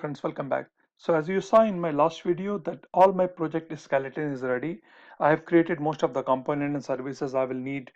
friends, welcome back. So as you saw in my last video that all my project skeleton is ready. I have created most of the component and services I will need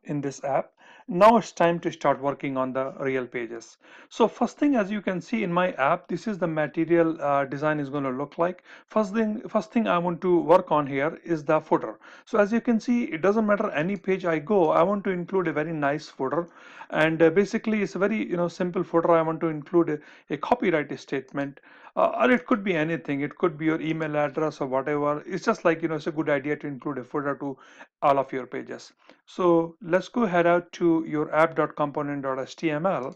in this app. Now it's time to start working on the real pages. So first thing, as you can see in my app, this is the material design is going to look like. First thing I want to work on here is the footer. So as you can see, it doesn't matter any page I go, I want to include a very nice footer, and basically it's a very simple footer. I want to include a copyright statement, or it could be anything. It could be your email address or whatever. It's just like it's a good idea to include a footer to all of your pages. So let's go head out to your app.component.html.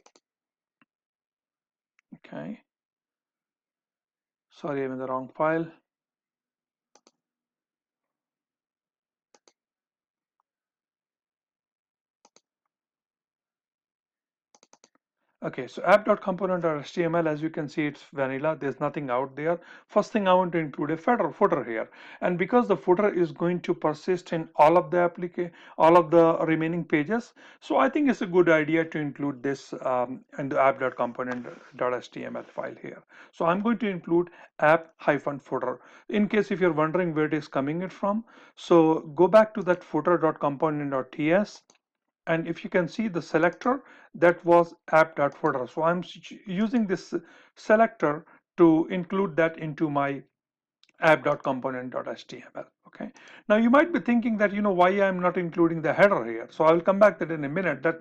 Okay, sorry, I'm in the wrong file. Okay, so app.component.html, as you can see, it's vanilla. There's nothing out there. First thing, I want to include a footer here. And because the footer is going to persist in all of the remaining pages, so I think it's a good idea to include this in the app.component.html file here. So I'm going to include app-footer. In case if you're wondering where it is coming it from, so go back to that footer.component.ts, and if you can see the selector, that was app.footer. So I'm using this selector to include that into my app.component.html. Okay, now you might be thinking that why I'm not including the header here. So I'll come back to that in a minute. That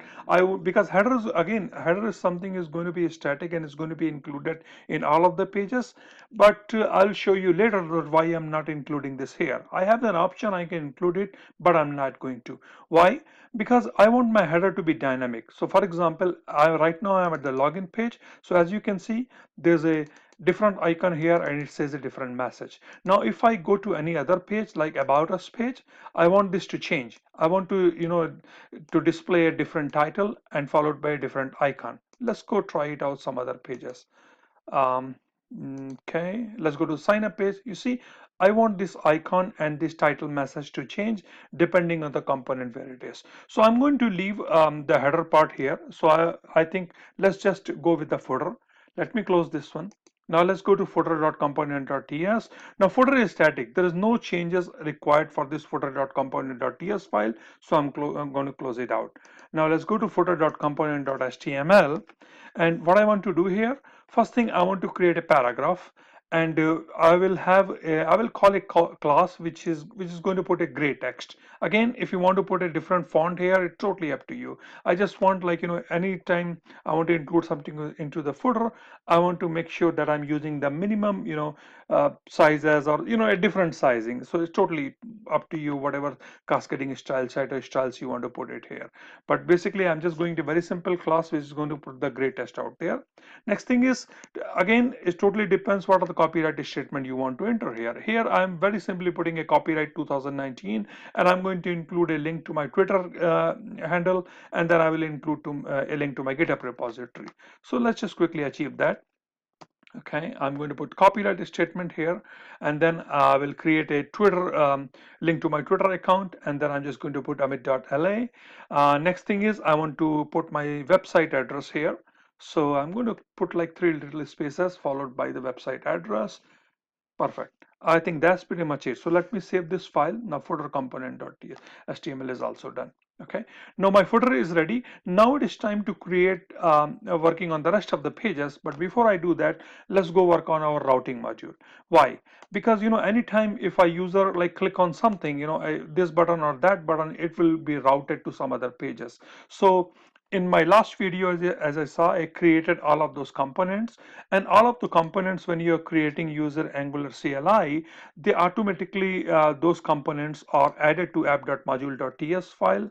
because header is something is going to be static and is going to be included in all of the pages, but I'll show you later that why I'm not including this here. I have an option, I can include it, but I'm not going to. Why? Because I want my header to be dynamic. So for example, right now I'm at the login page. So as you can see, there's a different icon here and it says a different message. Now if I go to any other page like about us page, I want this to change. I want to to display a different title and followed by a different icon. Let's go try it out some other pages. um, okay, let's go to sign up page. You see, I want this icon and this title message to change depending on the component where it is. So I'm going to leave the header part here. So I think let's just go with the footer. Let me close this one. Now let's go to footer.component.ts. Now footer is static. There is no changes required for this footer.component.ts file. So I'm going to close it out. Now let's go to footer.component.html. And what I want to do here, first thing, I want to create a paragraph, and I will call a class which is going to put a gray text. Again, if you want to put a different font here, it's totally up to you. I just want, like, anytime I want to include something into the footer, I want to make sure that I'm using the minimum sizes, or a different sizing. So it's totally up to you, whatever cascading style, shadow styles you want to put it here. But basically I'm just going to very simple class which is going to put the gray text out there. Next thing is, again, it totally depends what are the copyright statement you want to enter here. Here I'm very simply putting a copyright 2019, and I'm going to include a link to my Twitter handle, and then I will include a link to my GitHub repository. So let's just quickly achieve that. Okay, I'm going to put copyright statement here, and then I will create a Twitter link to my Twitter account, and then I'm just going to put amit.la. Next thing is, I want to put my website address here. So I'm going to put like 3 little spaces followed by the website address. Perfect. I think that's pretty much it. So let me save this file. Now footer component.html is also done. Okay. Now my footer is ready. Now it is time to create working on the rest of the pages. But before I do that, let's go work on our routing module. Why? Because anytime if a user like click on something, this button or that button, it will be routed to some other pages. So in my last video, as I saw, I created all of those components, and all of the components, when you're creating user Angular CLI, they automatically, those components are added to app.module.ts file.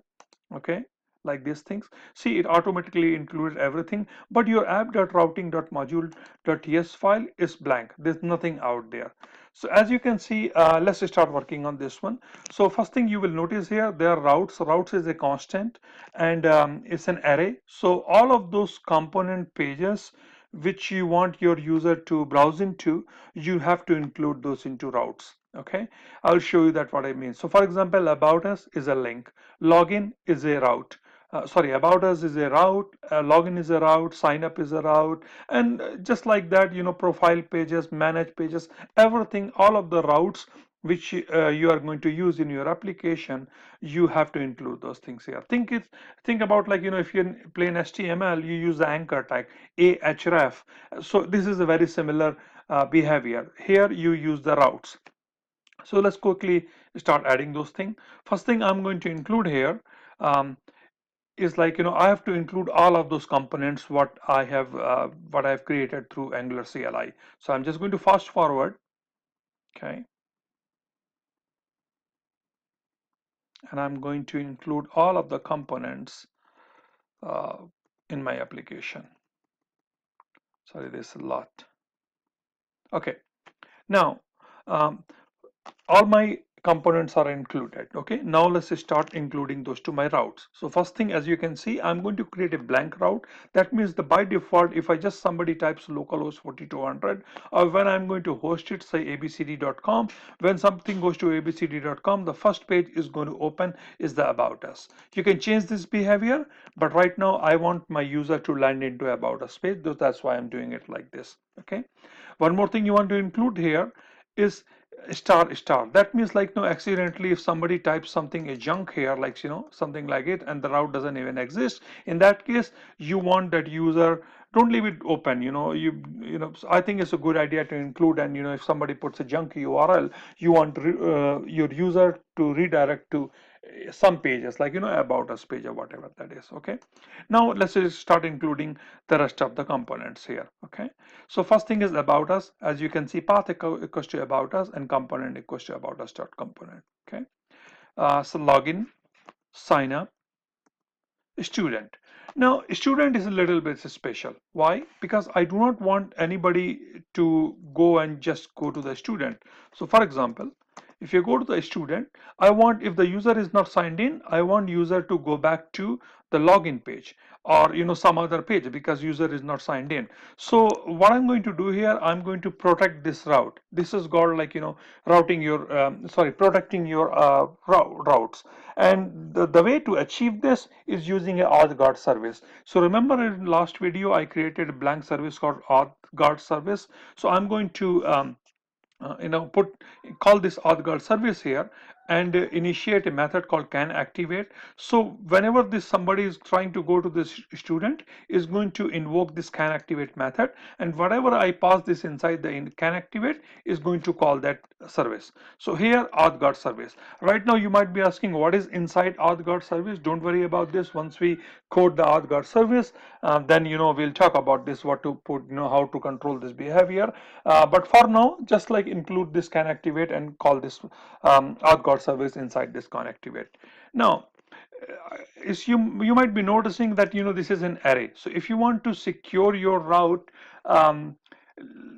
Okay, like these things. See, it automatically includes everything, but your app.routing.module.ts file is blank. There's nothing out there. So as you can see, let's start working on this one. So first thing you will notice here, there are routes. Routes is a constant, and it's an array. So all of those component pages which you want your user to browse into, you have to include those into routes. Okay, I'll show you that what I mean. So for example, about us is a link, login is a route, sorry, about us is a route, login is a route, sign up is a route, and just like that, profile pages, manage pages, everything, all of the routes which you are going to use in your application, you have to include those things here. Think about, like, if you're plain HTML, you use the anchor tag ahref. So this is a very similar behavior. Here you use the routes. So let's quickly start adding those things. First thing I'm going to include here, um, is, like, I have to include all of those components what I've created through Angular CLI. So I'm just going to fast forward, okay, and I'm going to include all of the components uh, in my application. Sorry, there's a lot. Okay, now, um, all my components are included. Okay, now let's start including those to my routes. So first thing, as you can see, I'm going to create a blank route. That means the by default, if I just somebody types localhost 4200, or when I'm going to host it, say abcd.com, when something goes to abcd.com, the first page is going to open is the about us. You can change this behavior, but right now I want my user to land into about us page. That's why I'm doing it like this. Okay, one more thing you want to include here is star star. That means, like, no, accidentally if somebody types something a junk here, like, something like it, and the route doesn't even exist, in that case you want that user, don't leave it open. So I think it's a good idea to include. And if somebody puts a junk URL, you want your user to redirect to some pages, like, about us page or whatever that is. Okay, now let's just start including the rest of the components here. Okay, so first thing is about us. As you can see, path equals to about us, and component equals to about us dot component. Okay, so login, sign up, student. Now, student is a little bit special. Why? Because I do not want anybody to go and just go to the student. So for example, if you go to the student, I want, if the user is not signed in, I want user to go back to the login page, or some other page, because user is not signed in. So what I'm going to do here, I'm going to protect this route. This is called, like, routing your protecting your routes. And the way to achieve this is using a auth service. So remember, in last video I created a blank service called auth service. So I'm going to call this auth service here, and initiate a method called can activate. So whenever this somebody is trying to go to this student, is going to invoke this can activate method, and whatever I pass this inside the can activate is going to call that service. So here, auth service. Right now you might be asking, what is inside auth service? Don't worry about this. Once we code the auth service, then we'll talk about this, what to put, how to control this behavior. But for now, just like include this can activate and call this auth service inside this can activate. Now, is you might be noticing that this is an array. So if you want to secure your route, um,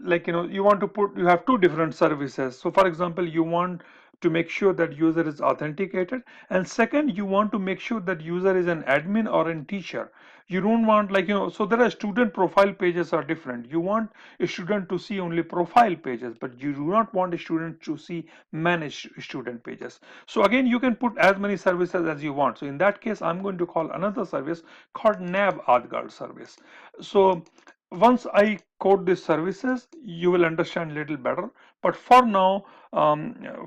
like, you have two different services. So for example, you want to make sure that user is authenticated, and second, you want to make sure that user is an admin or a teacher. You don't want, like, so there are student profile pages are different. You want a student to see only profile pages, but you do not want a student to see manage student pages. So again, you can put as many services as you want. So in that case, I'm going to call another service called nav auth service. So once I code these services, you will understand a little better. But for now,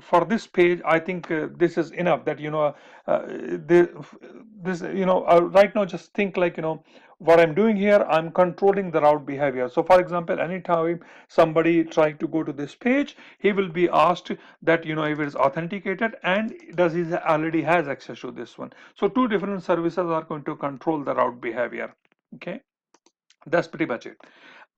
for this page, I think this is enough. That this right now, just think, like, what I'm doing here. I'm controlling the route behavior. So for example, anytime somebody trying to go to this page, he will be asked that if it is authenticated and does he already has access to this one. So two different services are going to control the route behavior. Okay, that's pretty much it.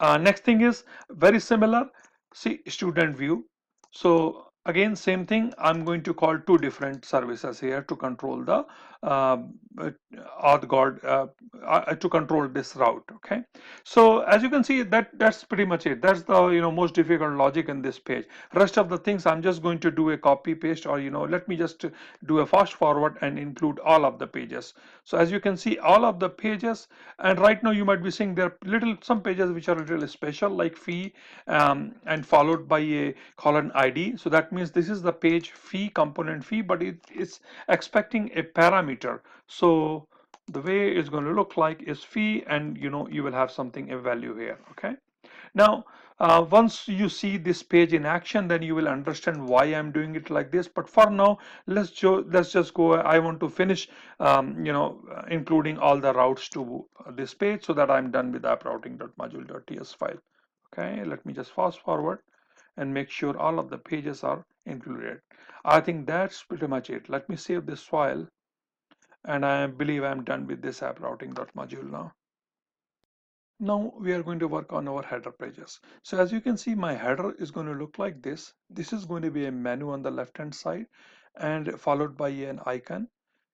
Next thing is very similar. See, student view. So again, same thing. I'm going to call two different services here to control the uh, auth guard, to control this route. Okay. So as you can see, that's pretty much it. That's the most difficult logic in this page. Rest of the things I'm just going to do a copy paste, or let me just do a fast forward and include all of the pages. So as you can see, all of the pages, and right now you might be seeing there are some pages which are a little special, like fee, and followed by a colon ID. So that means this is the page fee component fee, but it is expecting a parameter. So the way it's going to look like is fee, and you will have something, a value here. Okay. Now, once you see this page in action, then you will understand why I'm doing it like this. But for now, let's just go. I want to finish, including all the routes to this page, so that I'm done with app routing.module.ts file. Okay, let me just fast forward and make sure all of the pages are included. I think that's pretty much it. Let me save this file, and I believe I'm done with this app routing.module now. Now we are going to work on our header pages. So as you can see, my header is going to look like this. This is going to be a menu on the left hand side, and followed by an icon,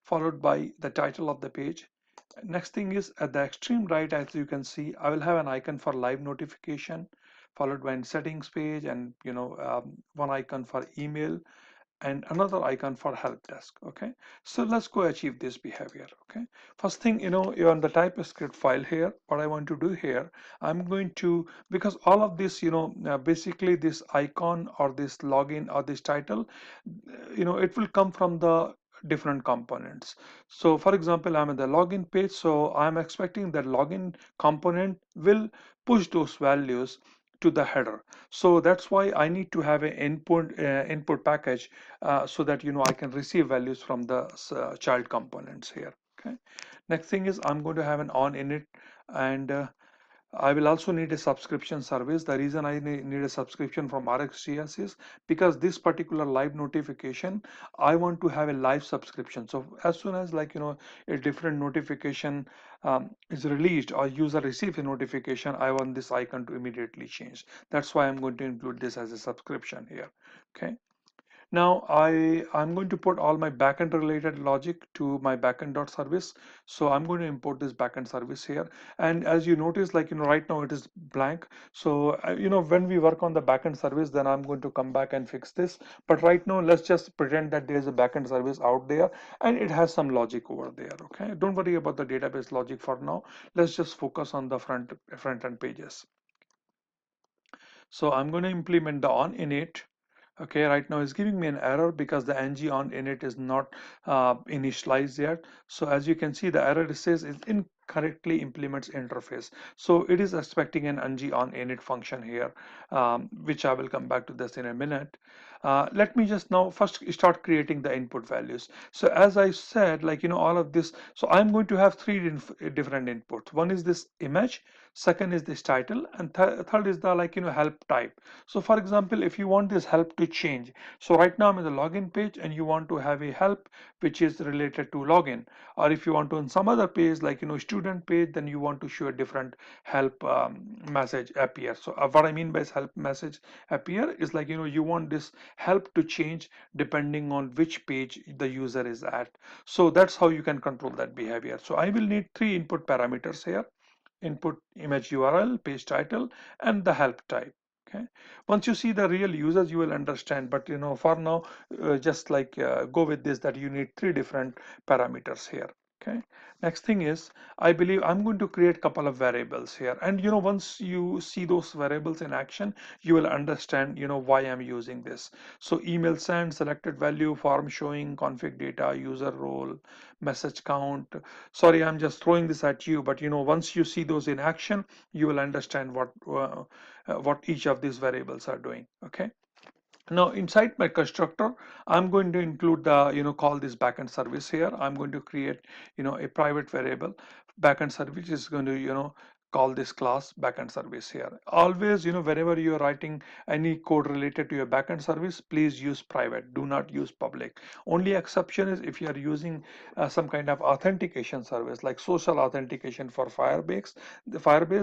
followed by the title of the page. Next thing is at the extreme right, as you can see, I will have an icon for live notification, followed by a settings page, and one icon for email, and another icon for help desk. Okay, so let's go achieve this behavior. Okay, first thing, you're on the typescript file here. What I want to do here, I'm going to, because all of this, basically this icon or this login or this title, it will come from the different components. So for example, I'm at the login page, so I'm expecting that login component will push those values to the header. So that's why I need to have an input package, so that I can receive values from the child components here. Okay, next thing is I'm going to have an on init, and I will also need a subscription service. The reason I need a subscription from RxJS is because this particular live notification, I want to have a live subscription. So as soon as, a different notification is released, or user receives a notification, I want this icon to immediately change. That's why I'm going to include this as a subscription here. Okay. Now I'm going to put all my backend related logic to my backend.service. So I'm going to import this backend service here. And as you notice, right now it is blank. So when we work on the backend service, then I'm going to come back and fix this. But right now, let's just pretend that there is a backend service out there and it has some logic over there. Okay, don't worry about the database logic for now. Let's just focus on the front end pages. So I'm going to implement the on init. Okay, right now it's giving me an error because the ng on init is not initialized yet. So as you can see, the error says it incorrectly implements interface. So it is expecting an ng on init function here, which I will come back to this in a minute. Let me just now first start creating the input values. So as I said, all of this, so I'm going to have three different inputs. One is this image, second is this title, and third is the help type. So for example, if you want this help to change, so right now I'm in the login page and you want to have a help which is related to login, or if you want to on some other page student page, then you want to show a different help message appear. So what I mean by help message appear is you want this help to change depending on which page the user is at. So that's how you can control that behavior. So I will need three input parameters here: input image URL, page title, and the help type. Okay, once you see the real users, you will understand, but for now, just go with this, that you need three different parameters here. Okay, next thing is, I believe I'm going to create a couple of variables here, and once you see those variables in action, you will understand why I'm using this. So email send, selected value, form showing, config data, user role, message count. Sorry, I'm just throwing this at you, but once you see those in action, you will understand what each of these variables are doing. Okay, now inside my constructor, I'm going to include the call this backend service here. I'm going to create a private variable. Backend service is going to call this class backend service here. Always, whenever you're writing any code related to your backend service, please use private, do not use public. Only exception is if you are using some kind of authentication service like social authentication for Firebase.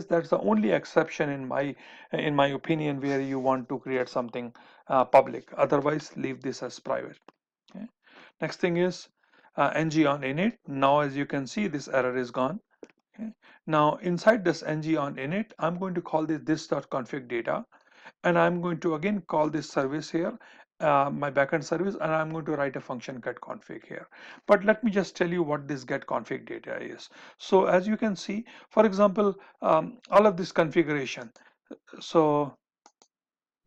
That's the only exception in my opinion, where you want to create something public. Otherwise, leave this as private. Okay. Next thing is ng on init. Now as you can see, this error is gone. Okay. Now inside this ng on init, I'm going to call this.config data, and I'm going to again call this service here, my backend service, and I'm going to write a function get config here. But let me just tell you what this get config data is. So as you can see, for example, all of this configuration. So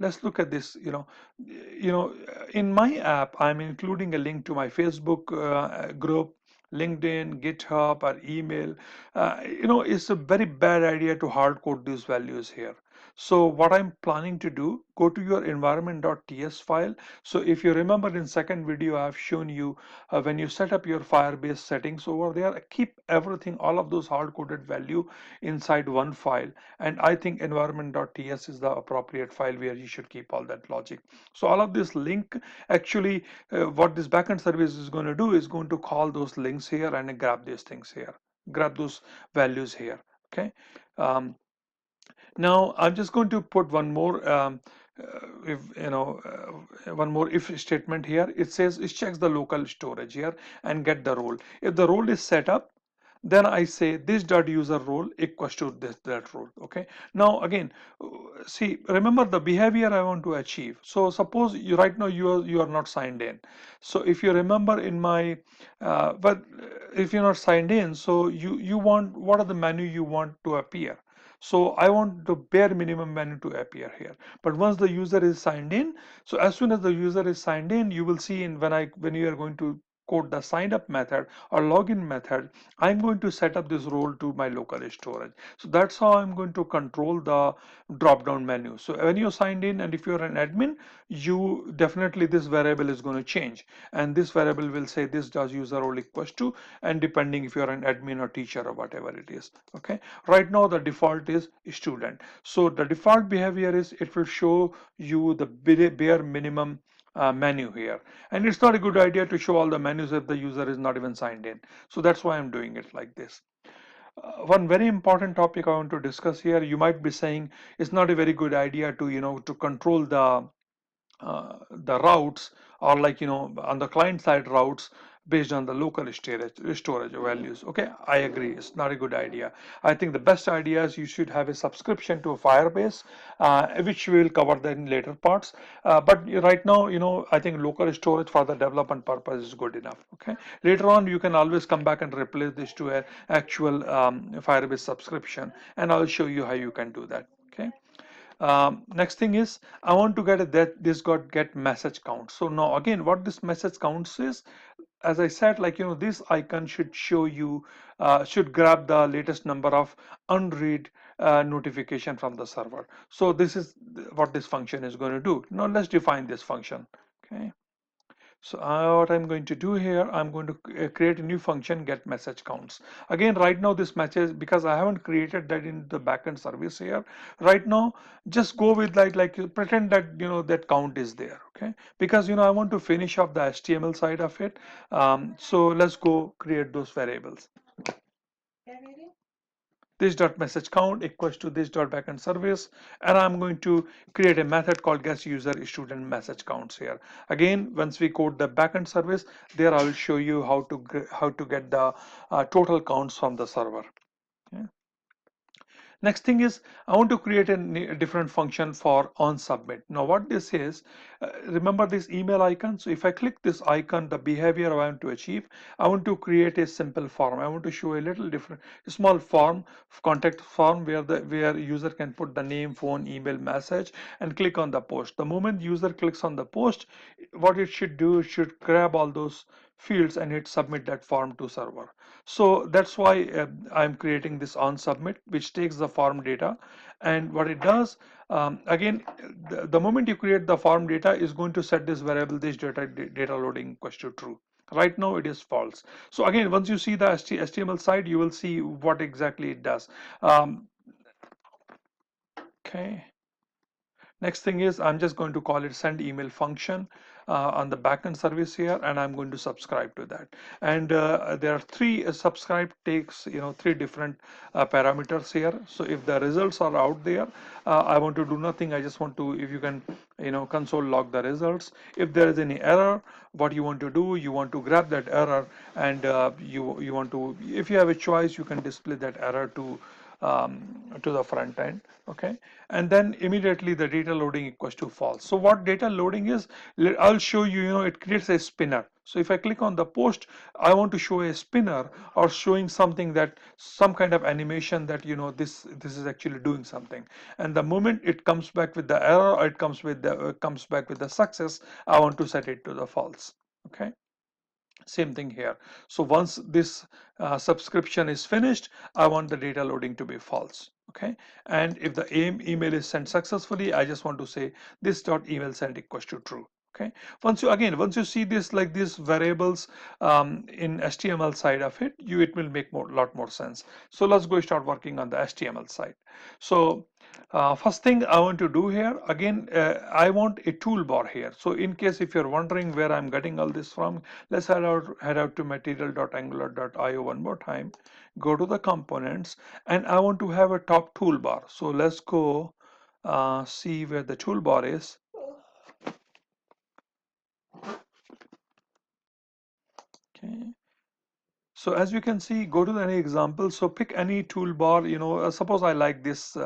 let's look at this. In my app, I'm including a link to my Facebook group, LinkedIn, GitHub, or email, it's a very bad idea to hard code these values here. So what I'm planning to do, go to your environment.ts file. So if you remember in second video, I've shown you when you set up your Firebase settings over there, keep everything, all of those hard coded value inside one file. And I think environment.ts is the appropriate file where you should keep all that logic. So all of this link, actually, what this backend service is going to do is going to call those links here and grab these things here, grab those values here. Okay. Um, Now I'm just going to put one more if one more if statement here. It says it checks the local storage here and get the role. If the role is set up, then I say this dot user role equals to this that role. Okay. Now again, see, remember the behavior I want to achieve. So suppose you right now you are not signed in. So if you remember in my but if you're not signed in, so you want, what are the menu you want to appear? So I want the bare minimum menu to appear here. But once the user is signed in, so as soon as the user is signed in, you will see in when you are going to code the sign up method or login method, I'm going to set up this role to my local storage. So that's how I'm going to control the drop down menu. So when you're signed in and if you're an admin, you definitely, this variable is going to change, and this variable will say this does user role equals to, and depending if you're an admin or teacher or whatever it is. Okay. Right now the default is student. So the default behavior is it will show you the bare minimum menu here, and it's not a good idea to show all the menus if the user is not even signed in. So that's why I'm doing it like this. One very important topic I want to discuss here, you might be saying it's not a very good idea to to control the routes, or like on the client side routes based on the local storage values. Okay, I agree, it's not a good idea. I think the best idea is you should have a subscription to a Firebase, which we will cover that in later parts. But right now, I think local storage for the development purpose is good enough. Okay, later on you can always come back and replace this to an actual Firebase subscription, and I'll show you how you can do that. Okay. Next thing is I want to get a that this got get message count. So now again, what this message counts is, as I said, like this icon should show you, should grab the latest number of unread notification from the server. So this is what this function is going to do. Now let's define this function. Okay. So what I'm going to do here, I'm going to create a new function, get message counts. Again, right now this message, because I haven't created that in the backend service here, right now just go with like you pretend that that count is there. Okay, because I want to finish off the HTML side of it. So let's go create those variables. This dot message count equals to this dot backend service, and I'm going to create a method called get user student message counts here. Again, once we code the backend service, there I will show you how to get the total counts from the server. Okay. Next thing is I want to create a different function for on submit. Now what this is, remember this email icon. So if I click this icon, the behavior I want to achieve, I want to create a simple form. I want to show a little different, a small form, contact form where user can put the name, phone, email, message, and click on the post. The moment user clicks on the post, what it should do, it should grab all those fields and hit submit that form to server. So that's why I'm creating this on submit, which takes the form data, and what it does, again, the moment you create the form data is going to set this variable, this data loading equals to true. Right now it is false. So again, once you see the HTML side, you will see what exactly it does. Okay. Next thing is I'm just going to call it send email function on the backend service here, and I'm going to subscribe to that. And there are three subscribe takes, three different parameters here. So if the results are out there, I want to do nothing. I just want to, if you can, console log the results. If there is any error, what you want to do, you want to grab that error, and you want to, if you have a choice, you can display that error to the front end. Okay, and then immediately the data loading equals to false. So what data loading is, I'll show you, it creates a spinner. So if I click on the post, I want to show a spinner or showing something, that some kind of animation that this is actually doing something. And the moment it comes back with the error, or it comes back with the success, I want to set it to the false. Okay. Same thing here. So once this subscription is finished, I want the data loading to be false. Okay. And if the email is sent successfully, I just want to say this dot email sent equals to true. Okay. Once you see this like these variables in HTML side of it, it will make lot more sense. So let's go start working on the HTML side. So first thing I want to do here, again, I want a toolbar here. So in case if you're wondering where I'm getting all this from, let's head out to material.angular.io one more time, go to the components, and I want to have a top toolbar. So let's go see where the toolbar is. Okay. So as you can see, go to any example. So pick any toolbar, suppose I like this,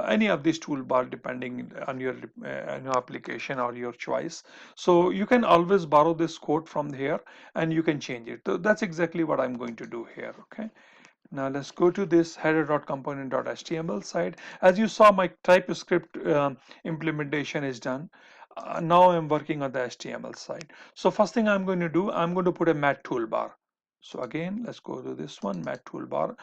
any of these toolbar depending on your application or your choice. So you can always borrow this code from here and you can change it. So that's exactly what I'm going to do here. Okay. Now let's go to this header.component.html side. As you saw, my TypeScript implementation is done. Now I'm working on the HTML side. So first thing I'm going to do, I'm going to put a mat toolbar. So again, let's go to this one, mat toolbar.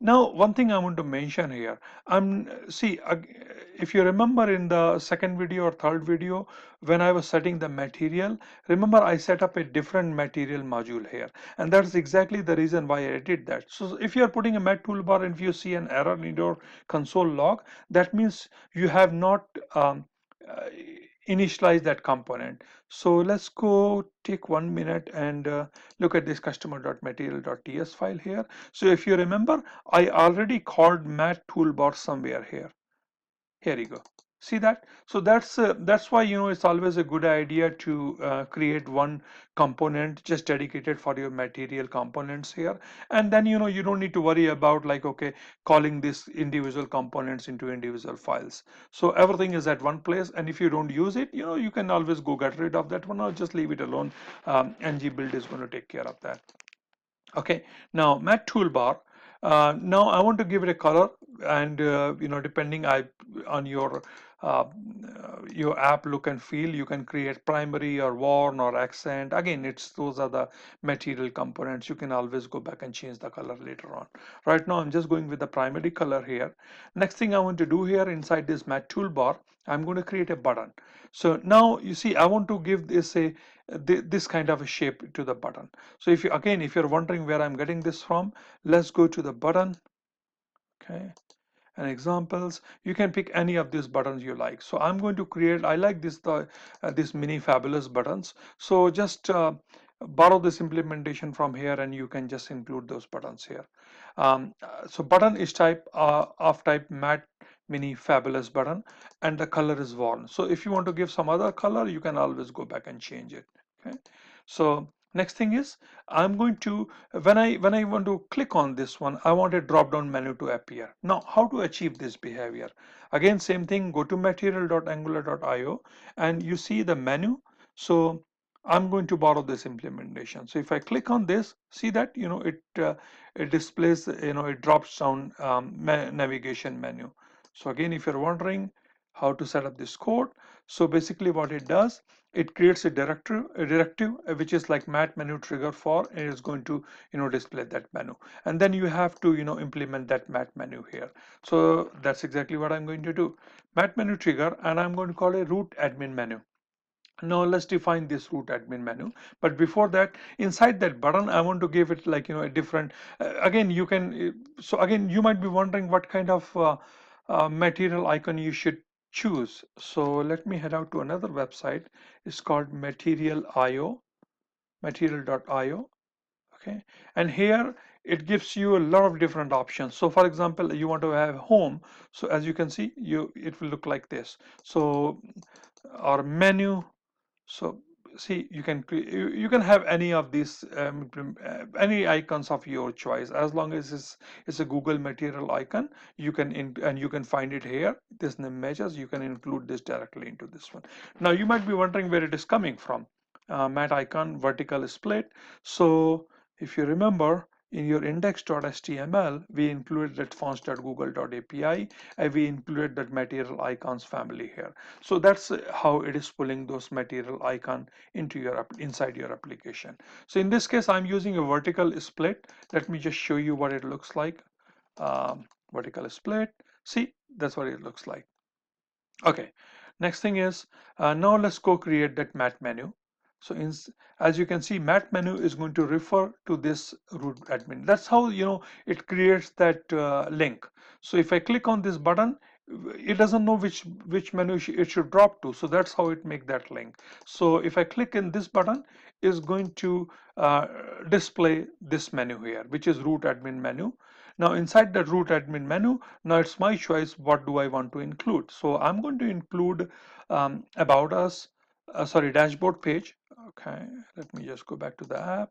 Now, one thing I want to mention here, if you remember in the second video or third video, when I was setting the material, remember I set up a different material module here, and that's exactly the reason why I did that. So if you are putting a mat toolbar and if you see an error in your console log, that means you have not uh, initialize that component. So let's go take 1 minute and look at this customer.material.ts file here. So if you remember, I already called mat toolbar somewhere here. Here you go. See that? So that's why it's always a good idea to create one component just dedicated for your material components here, and then you don't need to worry about like okay calling these individual components into individual files. So everything is at one place, and if you don't use it, you can always go get rid of that one or just leave it alone. ng build is going to take care of that. Okay, now mat toolbar. Now I want to give it a color, and depending on your app look and feel, you can create primary or worn or accent. Again, those are the material components. You can always go back and change the color later on. Right now, I'm just going with the primary color here. Next thing I want to do here inside this mat toolbar, I'm going to create a button. So now you see, I want to give this kind of a shape to the button. So if you're wondering where I'm getting this from, let's go to the button. Okay, and examples, you can pick any of these buttons you like. So I'm going to create, I like this mini fabulous buttons. So just borrow this implementation from here and you can just include those buttons here. So button is of type mat mini fabulous button, and the color is worn. So if you want to give some other color, you can always go back and change it. Okay, so next thing is I'm going to, when I want to click on this one, I want a drop down menu to appear. Now how to achieve this behavior? Again, same thing, go to material.angular.io and you see the menu. So I'm going to borrow this implementation. So if I click on this, see that it displays, it drops down navigation menu. So again, if you're wondering how to set up this code, so basically what it does, it creates a directive which is like mat menu trigger for, and it's going to display that menu, and then you have to implement that mat menu here. So that's exactly what I'm going to do, mat menu trigger, and I'm going to call a root admin menu. Now let's define this root admin menu, but before that, inside that button I want to give it like a different, again you can so again you might be wondering what kind of material icon you should choose. So let me head out to another website. It's called material.io. Okay, and here it gives you a lot of different options. So for example, you want to have home, so as you can see, it will look like this. So our menu, so see, you can have any of these any icons of your choice, as long as it's a Google material icon. And you can find it here, this name matches, you can include this directly into this one. Now you might be wondering where it is coming from. Mat icon vertical split. So if you remember, in your index.html, we included that fonts.google.api, and we included that material icons family here. So that's how it is pulling those material icon into your inside your application. So in this case, I'm using a vertical split. Let me just show you what it looks like. Vertical split. See, that's what it looks like. Okay, next thing is now let's go create that mat menu. So as you can see, mat menu is going to refer to this root admin. That's how it creates that link. So if I click on this button, it doesn't know which menu it should drop to. So that's how it make that link. So if I click in this button, is going to display this menu here, which is root admin menu. Now inside the root admin menu, now it's my choice what do I want to include. So I'm going to include about us, sorry, dashboard page. Okay, let me just go back to the app.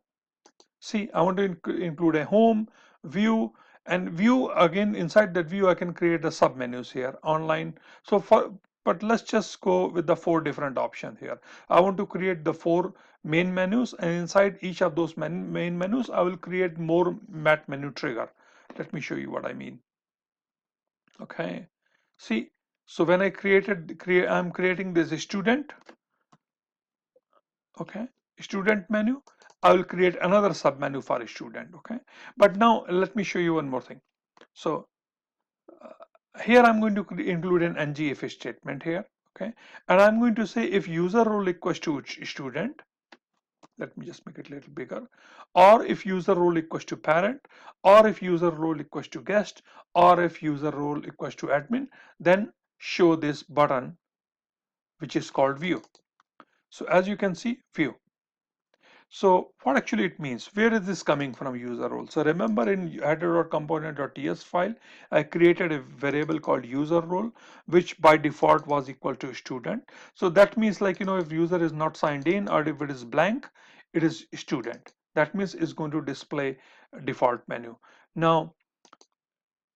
See, I want to include a home, view, and view. Again, inside that view I can create the sub menus here, online. So but let's just go with the 4 different options here. I want to create the 4 main menus, and inside each of those main menus I will create more mat menu trigger. Let me show you what I mean. Okay, see, so when I I'm creating this student. Okay, student menu, I will create another sub menu for a student. Okay, but now let me show you one more thing. So here I'm going to include an ng if statement here. Okay, and I'm going to say if user role equals to student, let me just make it a little bigger, or if user role equals to parent, or if user role equals to guest, or if user role equals to admin, then show this button which is called view. So as you can see, view. So what actually it means, where is this coming from, user role? So remember in header.component.ts file, I created a variable called user role, which by default was equal to student. So that means, like, if user is not signed in or if it is blank, it is student. That means it's going to display default menu. Now,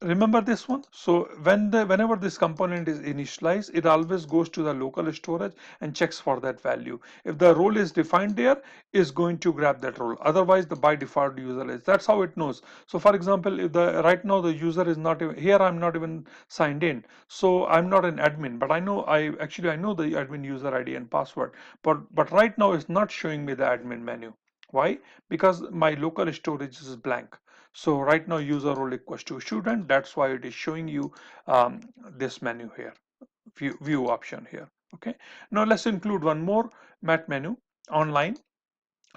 remember this one. So whenever this component is initialized, it always goes to the local storage and checks for that value. If the role is defined there, is going to grab that role. Otherwise, the by default user is. That's how it knows. So for example, if the right now the user is not even here, I'm not even signed in, so I'm not an admin, but I know I know the admin user ID and password, but right now it's not showing me the admin menu. Why? Because my local storage is blank. So right now user role equals to student. That's why it is showing you this menu here, view option here. Okay. Now let's include one more mat menu, online.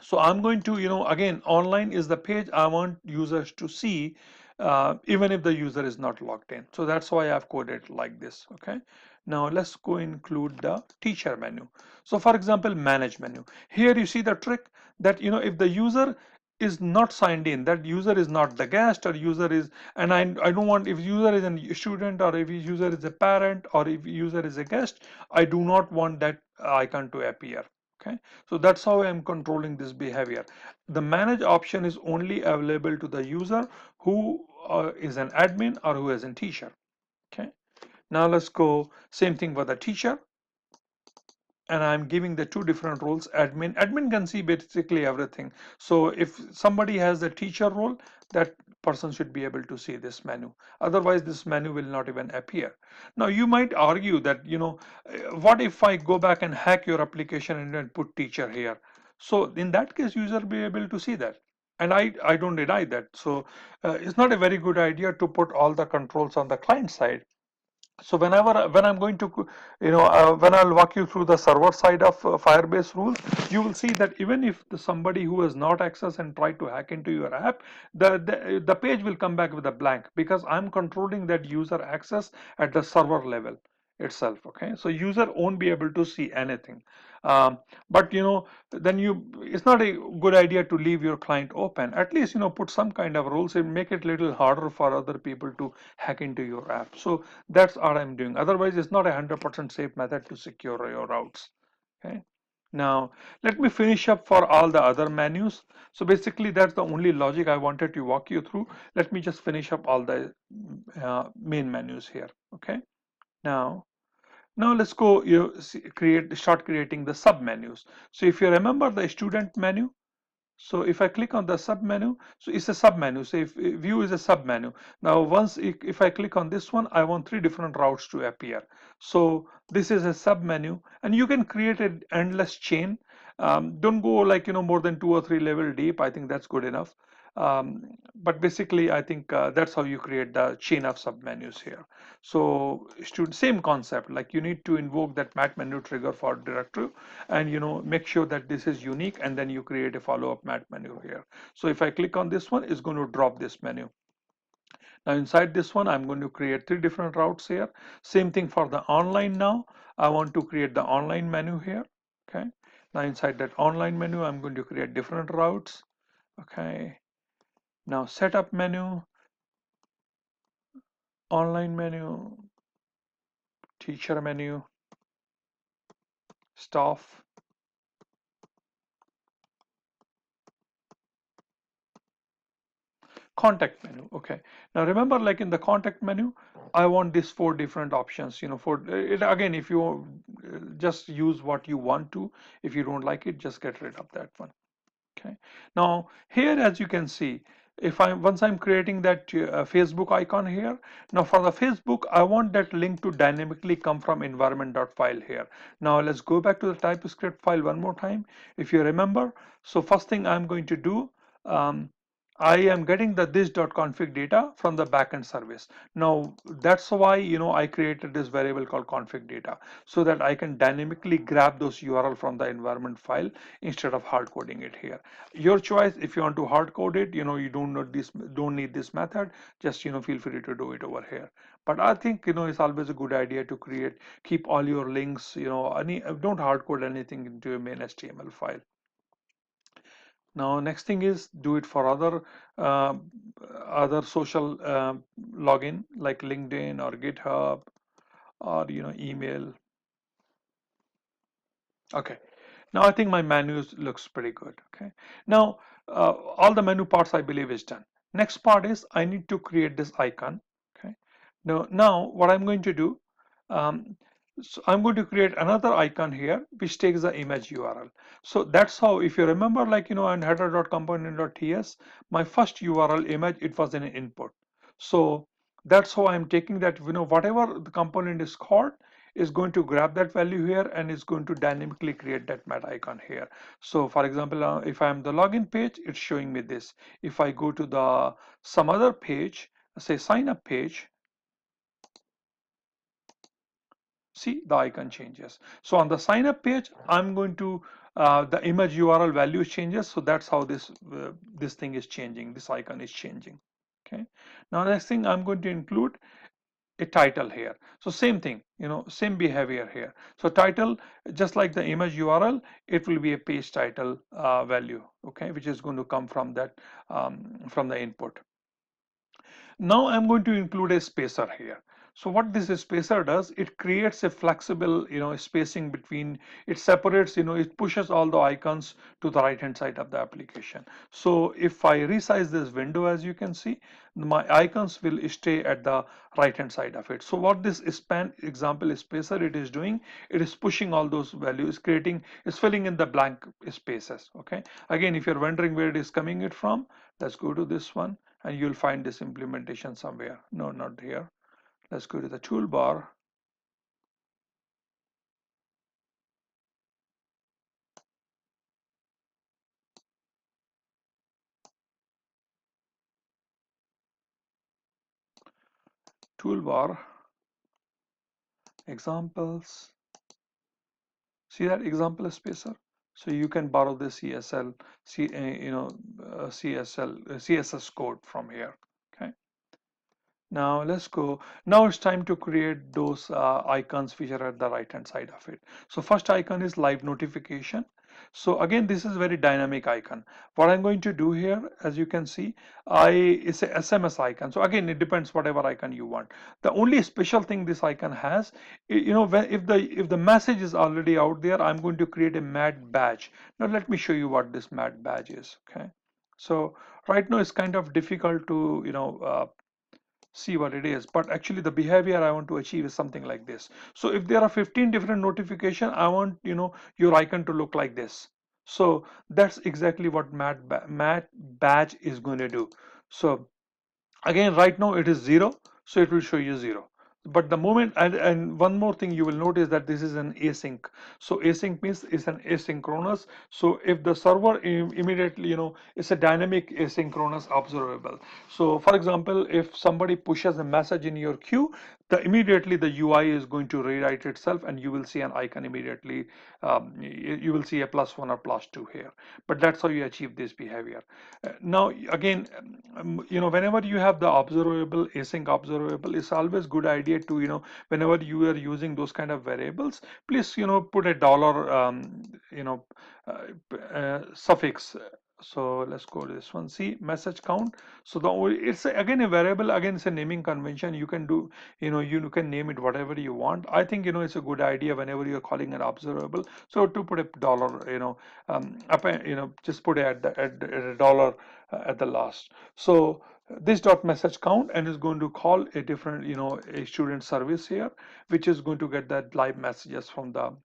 So I'm going to, again, online is the page I want users to see, even if the user is not logged in. So that's why I've coded like this. Okay. Now let's go include the teacher menu. So for example, manage menu. Here you see the trick that, if the user is not signed in, that user is not the guest, or user is, and I don't want, if user is a student, or if user is a parent, or if user is a guest, I do not want that icon to appear. Okay, so that's how I'm controlling this behavior. The manage option is only available to the user who is an admin or who is a teacher. Okay, now let's go same thing for the teacher, and I'm giving the 2 different roles. Admin can see basically everything. So if somebody has the teacher role, that person should be able to see this menu. Otherwise this menu will not even appear. Now you might argue that, what if I go back and hack your application and then put teacher here? So in that case, user will be able to see that. And I don't deny that. So it's not a very good idea to put all the controls on the client side. So when I'm going to, when I'll walk you through the server side of Firebase rules, you will see that even if somebody who has not access and try to hack into your app, the page will come back with a blank, because I'm controlling that user access at the server level itself. Okay, so user won't be able to see anything. But then it's not a good idea to leave your client open. At least put some kind of rules and make it a little harder for other people to hack into your app. So that's what I'm doing. Otherwise, it's not a 100% safe method to secure your routes. Okay. Now, let me finish up for all the other menus. So basically, that's the only logic I wanted to walk you through. Let me just finish up all the main menus here. Okay. Now, let's go, start creating the sub menus. So if you remember the student menu, So if I click on the sub menu, so it's a sub menu. So if view is a sub menu. Now once if I click on this one, I want three different routes to appear. So this is a sub menu, and you can create an endless chain. Don't go like more than 2 or 3 level deep. I think that's good enough. But basically, I think that's how you create the chain of sub menus here. So student, same concept. Like you need to invoke that mat menu trigger for directory, and make sure that this is unique, and then you create a follow-up mat menu here. So if I click on this one, it's going to drop this menu. Now inside this one, I'm going to create three different routes here. Same thing for the online. Now I want to create the online menu here. Okay, now inside that online menu, I'm going to create different routes. Okay, now setup menu, online menu, teacher menu, staff, contact menu. Okay, now remember, like in the contact menu, I want these four different options. For it again, if you just use what you want to. If you don't like it, just get rid of that one. Okay, now here, as you can see, if I once I'm creating that Facebook icon here, now for the Facebook, I want that link to dynamically come from environment.file here. Now let's go back to the TypeScript file one more time. If you remember, so first thing I'm going to do, um, I am getting the this.config data from the backend service. Now that's why I created this variable called config data, so that I can dynamically grab those URL from the environment file instead of hard coding it here. Your choice. If you want to hard code it, you don't need this method. Just feel free to do it over here. But I think it's always a good idea to keep all your links. Don't hard code anything into your main HTML file. Now next thing is do it for uh, other social login like LinkedIn or GitHub or email. Okay, now I think my menu looks pretty good. Okay, now all the menu parts I believe is done. Next part is I need to create this icon. Okay, now what I'm going to do, um, so I'm going to create another icon here which takes the image URL. So that's how, if you remember, like on header.component.ts, my first URL image, it was an input. So that's how I'm taking that, whatever the component is called, is going to grab that value here and is going to dynamically create that mat icon here. So for example, if I'm the login page, it's showing me this. If I go to the some other page, say sign up page, see the icon changes. So on the sign up page, I'm going to the image URL value changes. So that's how this thing is changing. This icon is changing. Okay. Now next thing I'm going to include a title here. So same thing, same behavior here. So title, just like the image URL, it will be a page title value, okay, which is going to come from that from the input. Now I'm going to include a spacer here. So what this spacer does, it creates a flexible, spacing between, it separates, it pushes all the icons to the right hand side of the application. So if I resize this window, as you can see, my icons will stay at the right hand side of it. So what this span example spacer it is doing, it is pushing all those values, is filling in the blank spaces. Okay. Again, if you're wondering where it is coming it from, let's go to this one and you'll find this implementation somewhere. No, not here. Let's go to the toolbar. Toolbar, examples. See that example spacer? So you can borrow the CSL, CSS code from here. Okay. Now let's go. Now it's time to create those icons which are at the right hand side of it. So first icon is live notification. So again, this is very dynamic icon. What I'm going to do here, as you can see, it's a SMS icon. So again, it depends whatever icon you want. The only special thing this icon has, if the message is already out there, I'm going to create a mat badge. Now let me show you what this mat badge is. Okay. So right now it's kind of difficult to see what it is, but actually the behavior I want to achieve is something like this. So if there are 15 different notification, I want your icon to look like this. So that's exactly what Matt badge is going to do. So again, right now it is 0, so it will show you 0. But the moment, and one more thing you will notice, that this is an async. So async means it's an asynchronous. So if the server immediately, it's a dynamic asynchronous observable. So for example, if somebody pushes a message in your queue, immediately the UI is going to rewrite itself, and you will see an icon immediately. You will see a +1 or +2 here. But that's how you achieve this behavior. Now again, whenever you have the observable, async observable, it's always good idea to, whenever you are using those kind of variables, please, put a dollar, suffix. So let's go to this one. See, message count. So it's again a variable. Again, it's a naming convention. You can do, you can name it whatever you want. I think, it's a good idea whenever you're calling an observable. So to put a dollar, just put it at a dollar at the last. So this dot message count, and is going to call a different, a student service here, which is going to get that live messages from the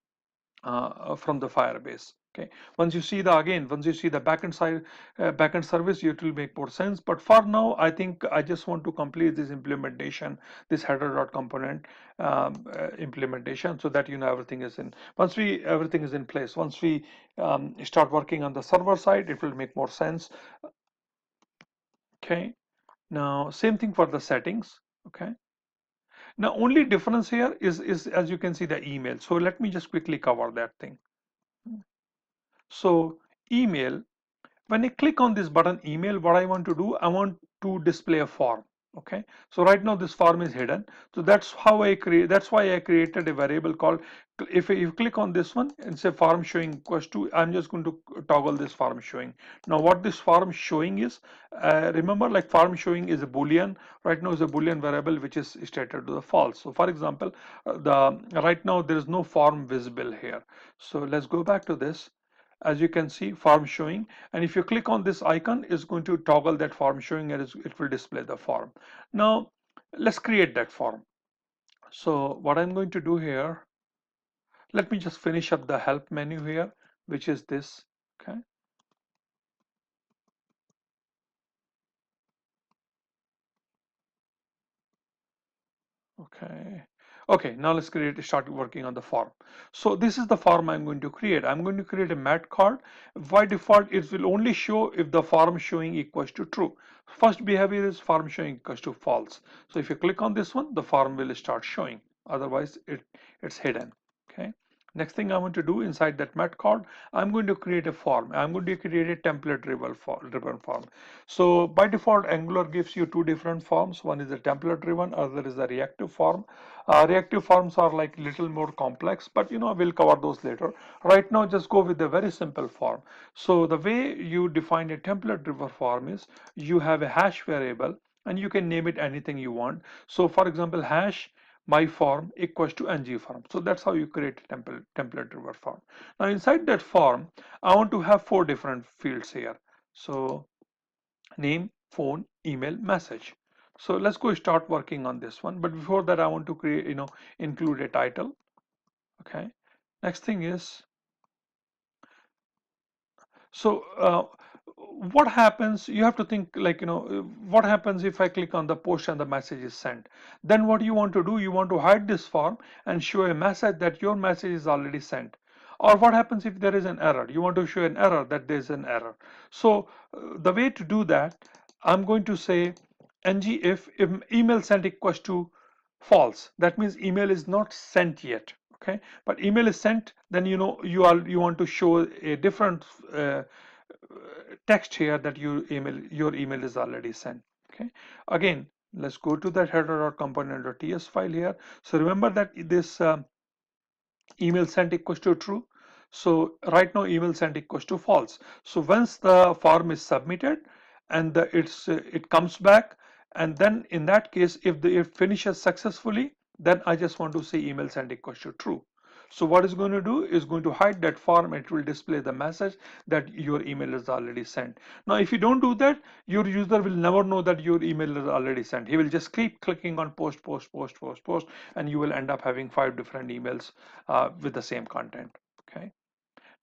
Firebase. Okay. Once you see the backend side, backend service, it will make more sense. But for now, I think I just want to complete this implementation, this header dot component implementation, so that everything is in. Everything is in place. Once we start working on the server side, it will make more sense. Okay. Now, same thing for the settings. Okay. Now, only difference here is as you can see, the email. So let me just quickly cover that thing. So email, when I click on this button email, what I want to do, I want to display a form. Okay, so right now this form is hidden. So that's why I created a variable called, if you click on this one and say form showing equals to, I'm just going to toggle this form showing. Now what this form showing is, remember, like, form showing is a boolean. Right now is a boolean variable which is stated to the false. So for example, the right now there is no form visible here. So let's go back to this. As you can see, form showing, and if you click on this icon, it's going to toggle that form showing, and it will display the form. Now let's create that form. So what I'm going to do here, let me just finish up the help menu here, which is this. Okay. Okay. Okay, now let's start working on the form. So this is the form I'm going to create. I'm going to create a mat card. By default, it will only show if the form showing equals to true. First behavior is form showing equals to false. So if you click on this one, the form will start showing. Otherwise, it's hidden. Okay. Next thing I want to do inside that mat card, I'm going to create a form. I'm going to create a template driven form. So by default, Angular gives you two different forms. One is a template driven, other is a reactive form. Reactive forms are like little more complex, but we'll cover those later. Right now, just go with a very simple form. So the way you define a template driven form is, you have a hash variable and you can name it anything you want. So for example, hash my form equals to ng form. So that's how you create a template driven form. Now inside that form, I want to have four different fields here. So name, phone, email, message. So let's go start working on this one. But before that, I want to create, include a title. Okay. Next thing is, so what happens, you have to think, like, what happens if I click on the post and the message is sent? Then what you want to do, you want to hide this form and show a message that your message is already sent. Or what happens if there is an error? You want to show an error, that there is an error. So the way to do that, I'm going to say ng if email sent equals to false. That means email is not sent yet. Okay, but email is sent, then you want to show a different text here, that your email is already sent. Okay, again, let's go to that header.component.ts file here. So remember that this email sent equals to true. So right now email sent equals to false. So once the form is submitted and it comes back, and then in that case, if it finishes successfully, then I just want to say email sent equals to true. So what it's going to do is going to hide that form. It will display the message that your email is already sent. Now if you don't do that, your user will never know that your email is already sent. He will just keep clicking on post, post, post, post, post, and you will end up having 5 different emails with the same content. Okay.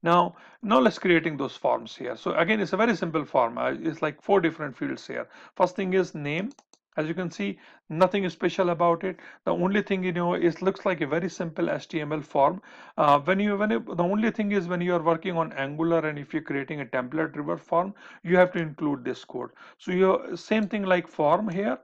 Now let's creating those forms here. So again, it's a very simple form. It's like 4 different fields here. First thing is name. As you can see, nothing is special about it. The only thing, it looks like a very simple HTML form. The only thing is when you are working on Angular and if you're creating a template driven form, you have to include this code. So you same thing like form here.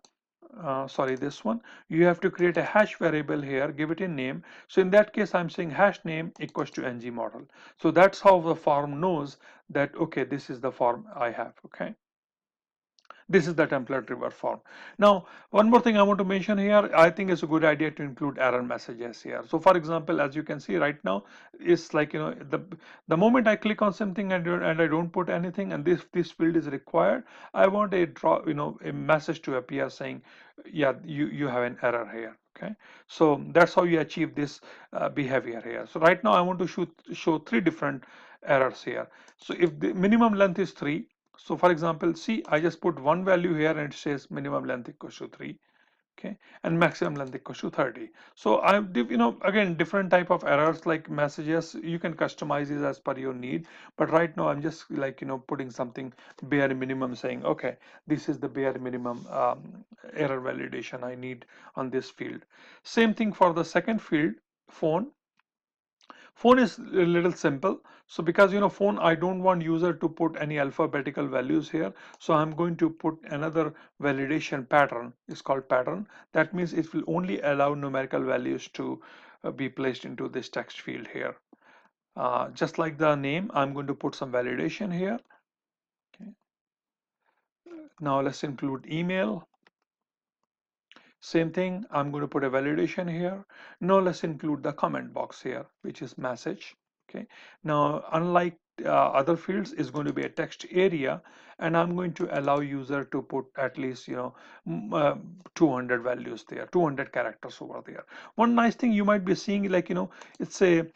Sorry, this one, you have to create a hash variable here, give it a name. So in that case, I'm saying hash name equals to ng model. So that's how the form knows that, okay, this is the form I have. Okay, this is the template river form. Now, one more thing I want to mention here, I think it's a good idea to include error messages here. So for example, as you can see right now, it's like, the moment I click on something and I don't put anything and this field is required, I want a message to appear saying, yeah, you have an error here. Okay, so that's how you achieve this behavior here. So right now I want to show 3 different errors here. So if the minimum length is 3, so for example, see, I just put one value here and it says minimum length equals to 3. Okay, and maximum length equals to 30. So again, different type of errors like messages, you can customize it as per your need. But right now I'm just like, putting something bare minimum, saying, okay, this is the bare minimum error validation I need on this field. Same thing for the second field, phone. Phone is a little simple. So because phone, I don't want user to put any alphabetical values here. So I'm going to put another validation pattern. It's called pattern. That means it will only allow numerical values to be placed into this text field here. Just like the name, I'm going to put some validation here. Okay. Now let's include email. Same thing, I'm going to put a validation here. Now let's include the comment box here, which is message. Okay. Now, unlike other fields, is going to be a text area, and I'm going to allow user to put at least 200 values there, 200 characters over there. One nice thing you might be seeing, like, it's a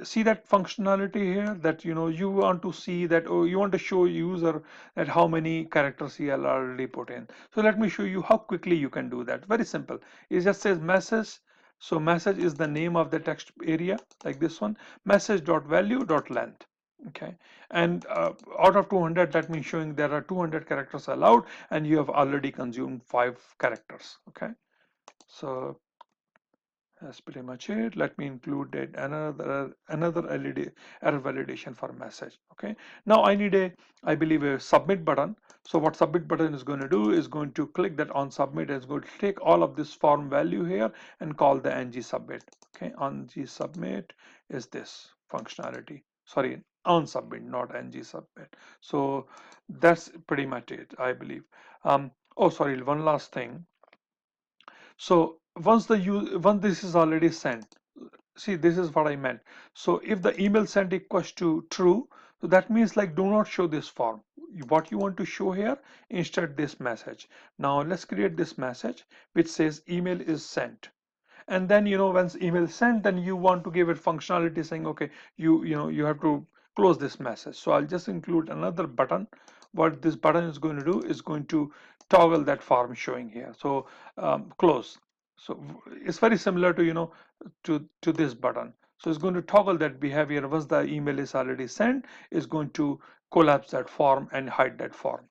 see that functionality here, that you want to see that, oh, you want to show user that how many characters he already put in. So let me show you how quickly you can do that. Very simple. It just says message. So message is the name of the text area, like this one, message.value.length. Okay, and out of 200, that means showing there are 200 characters allowed and you have already consumed 5 characters. Okay, so that's pretty much it. Let me include another LED error validation for message. Okay. Now I need I believe a submit button. So what submit button is going to do is going to click that on submit. It's going to take all of this form value here and call the ng submit. Okay. On g submit is this functionality. Sorry, on submit, not ng submit. So that's pretty much it, I believe. Oh, sorry, one last thing. So once this is already sent, see, this is what I meant. So if the email sent equals to true, so that means like do not show this form. What you want to show here, instead this message. Now let's create this message which says email is sent. And then once email is sent, then you want to give it functionality saying, okay, you have to close this message. So I'll just include another button. What this button is going to do is going to toggle that form showing here. So close. So it's very similar to to this button. So it's going to toggle that behavior. Once the email is already sent, it's going to collapse that form and hide that form.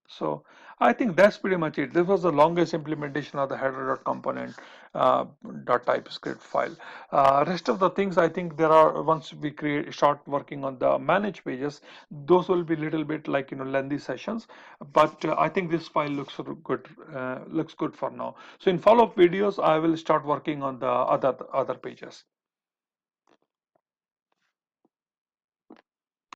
So I think that's pretty much it. This was the longest implementation of the header.component .typescript file. Rest of the things, I think there are, once we start working on the manage pages, those will be a little bit like lengthy sessions. But I think this file looks good. Looks good for now. So in follow-up videos, I will start working on the other pages.